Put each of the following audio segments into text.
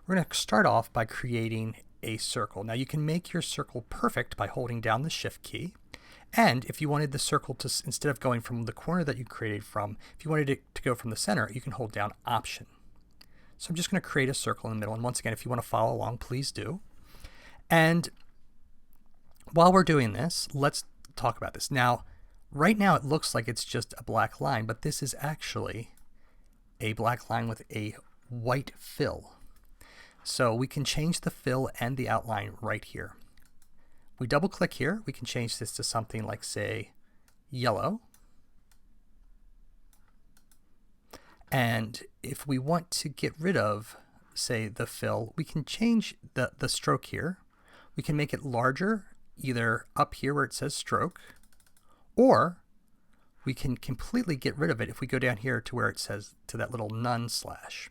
We're going to start off by creating a circle. Now you can make your circle perfect by holding down the Shift key. And if you wanted the circle to, instead of going from the corner that you created from, if you wanted it to go from the center, you can hold down Option. So I'm just going to create a circle in the middle. And once again, if you want to follow along, please do. And while we're doing this, let's talk about this. Now, right now it looks like it's just a black line, but this is actually a black line with a white fill. So we can change the fill and the outline right here. We double click here, we can change this to something like, say, yellow. And if we want to get rid of, say, the fill, we can change the stroke here. We can make it larger, either up here where it says stroke, or we can completely get rid of it if we go down here to where it says, to that little none slash.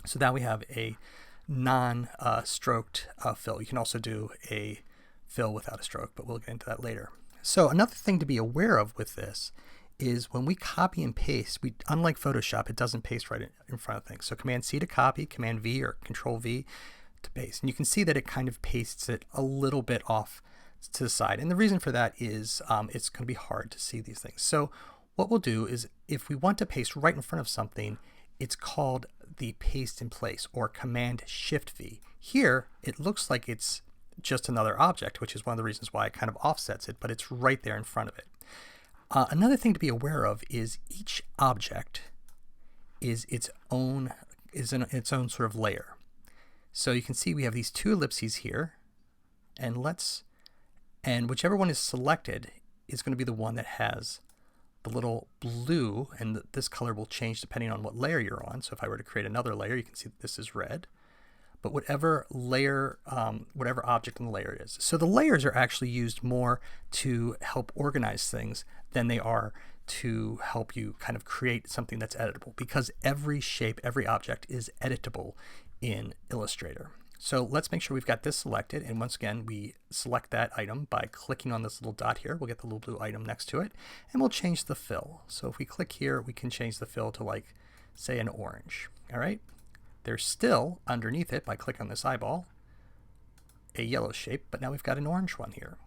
So now we have a non-stroked fill. You can also do a fill without a stroke, but we'll get into that later. So another thing to be aware of with this is when we copy and paste, unlike Photoshop, it doesn't paste right in front of things. So Command C to copy, Command V or Control V to paste. And you can see that it kind of pastes it a little bit off to the side. And the reason for that is it's going to be hard to see these things. So what we'll do is if we want to paste right in front of something, it's called the paste in place or Command Shift V. Here, it looks like it's just another object, which is one of the reasons why it kind of offsets it, but it's right there in front of it. Another thing to be aware of is each object is in its own sort of layer. So you can see we have these two ellipses here, and whichever one is selected is going to be the one that has the little blue, and this color will change depending on what layer you're on. So if I were to create another layer, you can see that this is red. But whatever layer, whatever object in the layer it is. So the layers are actually used more to help organize things than they are to help you kind of create something that's editable, because every shape, every object is editable in Illustrator. So let's make sure we've got this selected, and once again we select that item by clicking on this little dot here. We'll get the little blue item next to it, and we'll change the fill. So if we click here, we can change the fill to, like, say, an orange. All right, there's still underneath it, by clicking on this eyeball, a yellow shape, but now we've got an orange one here.